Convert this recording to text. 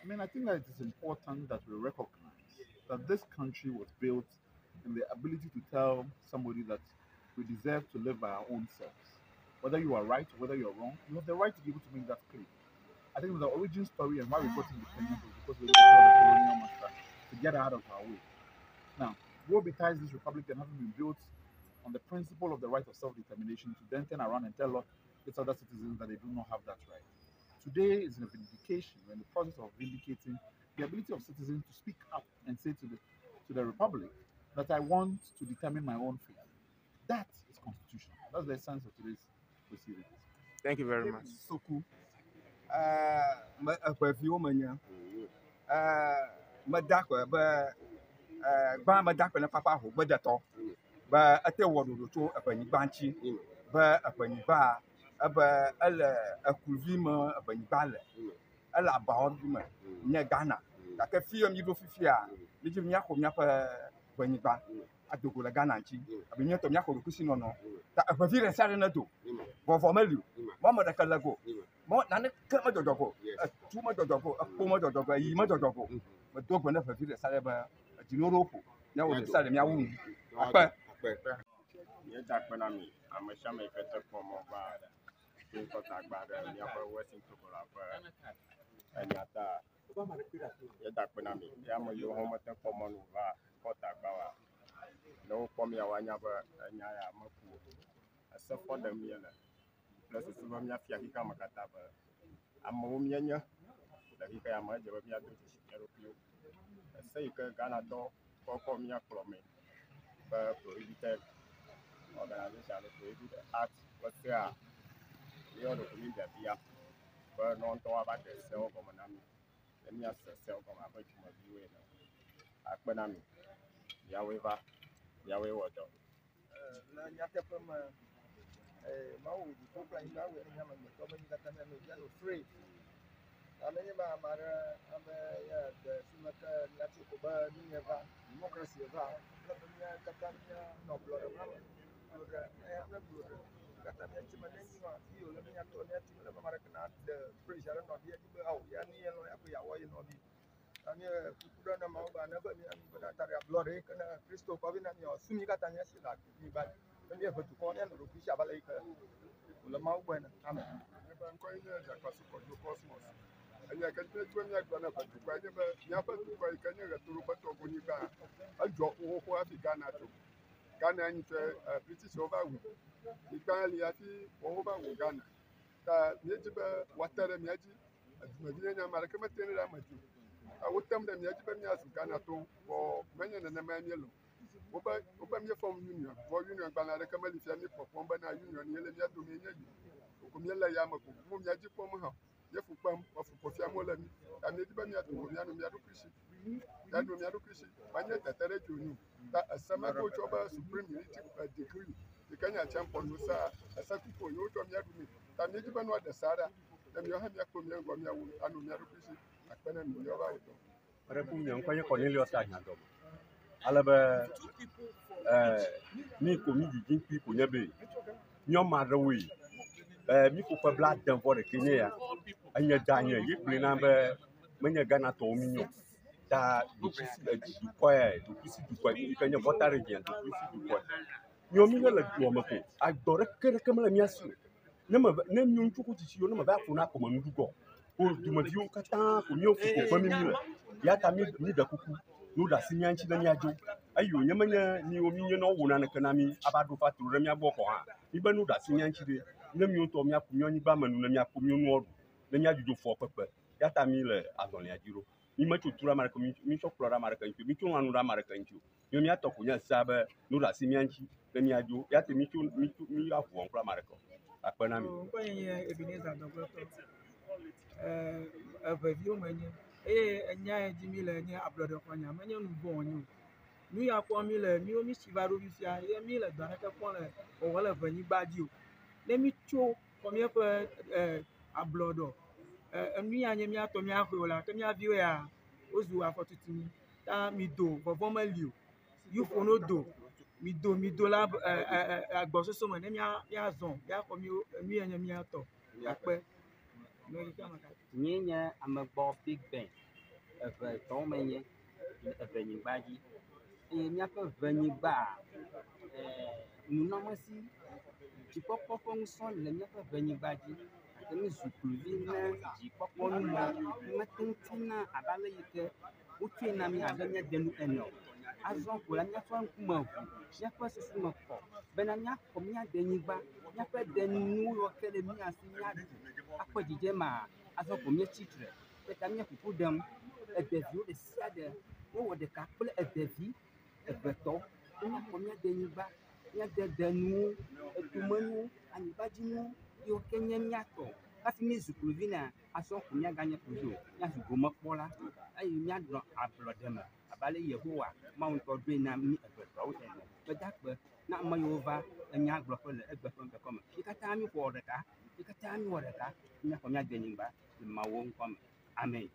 mean, I think that it is important that we recognize that this country was built in the ability to tell somebody that we deserve to live by our own selves. Whether you are right or whether you are wrong, you have the right to be able to make that claim. I think the origin story and why we got independence was because we tell the colonial master to get out of our way. Now, what besides this republic and having been built on the principle of the right of self-determination to then turn around and tell its other citizens that they do not have that right. Today is a vindication, we're in the process of vindicating the ability of citizens to speak up and say to the republic that I want to determine my own fate. That is constitutional. That's the essence of today's proceedings. Thank you very much. Soku. Akwafi manya. Madakwa ba ba madakwa na papa ho gbedato. Ba ate wodo to apani banchi. Ba apani ba aba ala akulvi ma apani bale. Ala ba ma nya Ghana. Ka ke fiam yido fifia. Mi ji nya ko nya pa apani ba. Adogo la Ghana chi. Abi nya to nya ko kusi no no. Ta akwafi re sare na do. Bo formaliu. Mama da kalago. Mo nane kama dodogo. Tuma dodogo. Akoma dodogo. Yima dodogo. But dog when never feel the salaba. Jinoropo. Now the salad me awun. Apa. Ye dakpena mi amesha me kete pomo ba tin ko tagba de mi afa wetin to ko la fa anyata ye dakpena mi ya mo yo homo te pomo nu ba ko tagba wa no pom ya wanya ba anya ya maku asa for dem ye na plus su ba mi afia ki kama kata ba amma mi nya da ki ka ya ma je ba mi ado shi kero pio asa yi ka Ghana do ko mi akro me ba prohibited organization to do the act but there we all the community here but non to about the cell government let me ask the cell government about you must do it akpena mi ya we water na nyata pama mau di kopla ina we nya ma to ba ni kata no ya no free amenya ba mara ame ya de sumaka nyati ko ba ni eva democracy eva la dunia kata no blood kata dia cuma ni ma iyo le nya to nya ti le mara kana de pressure no dia di ba ya ni lo ya ko ya wa no di ani kuda na mau ba na ba ni ba ta ya blood kana Kristo ko na nyo sumi kata nya si la ni ba ni ba tu ko ne no ku sha ba le ka le mau ba na amen ba ko ni ja ka su ko cosmos anya ka te tu nya gba na ba tu kwa ni ba nya ba tu kwa ka nya ga tu ba to ko ni ba a jo ko Africa na to Ghana ni British over we. The Ghana liati over we Ghana. Ta miyaji ba watare miyaji. Adumadi na America matene da maji. A wotam da miyaji ba miyasu Ghana to for manya na manya lo. Oba mi form union. For union Ghana reka mali fi ami popon ba na union yele mi ado mi nyaji. Ko mi la ya mako. Mo miyaji pom ha. Ye fu pam of kofi amola mi. Ta miyaji ba miyato mi anu mi ado krishi. Ya no mi ado krishi. Banya tatere jonu. A summer coach over supreme unity degree. The Kenya champion was a sakuko, you told me at me. And you even know the Sada, and you have your community, and you have a pen and your auto. Repum yang kwanya Cornelius Anyado. Alaba ni komi di jinpi ko nyabe. Nyoma rewi. Mi ko pa blood dan for the Kenya. Anya danya yi plena be menya Ghana to minyo. Da du kanya voter region du nyomi la do mako agora kere kamala miasu ne nyun chuku ti yo no ba ko na ko mandu go o du ma biu kata ko nyo fu ko fami mi ya ta mi ni da kuku no da sinyanchi na ni ajo ayo nyamanya ni o mi nye no wona na kana mi abadu fatu re mi aboko ha mi ba no da sinyanchi de ne mi to mi akunyo ni ba manu na mi akunyo no odu na mi ajujo fo pepe ya ta mi le adon ya jiro mi ma tutura maraka mi chokura maraka nchu mi chunwa no maraka nchu yo mi atoko nya sabe no da sinyanchi na mi ajo ya te mi afu on kura maraka akpana mi ko yen Ebenezer dogo to avio manye enya jimi le nya abrodo kwanya manye nu bo onyu nu ya ko mi le mi o mi sivaro bi fia ye mi le dana ka ko le o wala vanyi gbaji o le mi cho ko mi pe abrodo nu ya nye mi ato mi ahwe la ke mi avio ya ozu afotutimi ta mi do vovo malio yu fono do mi do la agbososo mo ne mi azon ya ko mi enya mi ato ya pe Nyenya amegbo Big Ben eve tɔwo me nye le evenyigba dzi eye míaƒe venyigba nunɔmesi dzikpɔkpɔ ƒe ŋusɔ le míaƒe venyigba dzi ate mi zu kluvi ne dzikpɔkpɔ numɔ mete ŋuti na abe ale yi ke wotsɔe na mi abe míade nu ene o azɔ ko la míaƒe ŋkume ʋu míaƒe susume kɔ bena míaxɔ míade nyigba míaƒe denuwo yiwo ke le mía si míaɖu akpɔ dzidzema azɔ ko míetsitre eta míeƒoƒu ɖem edeviwo ɖe sia ɖe wowɔ ɖeka kple edevi evetɔ míaxɔ míade nyigba míade denuwo etomenuwo anyigbadzinuwo yiwo ke nye míatɔ hafi míezu kluvi nea azɔ ko míaganye kluvi o míazu gomekpɔla eye míanɔ ablɔɖe me abe ale Yehowa Mawu ŋutɔ ɖoe na mí evetɔwo ene gbedagbe na ame yiwo va enya gblɔƒe le egbe ƒe ŋkeke me yi katã míwɔ ɖeka yi katã míwɔ ɖeka míaxɔ míade nyigba le Mawu ŋkɔ me amen.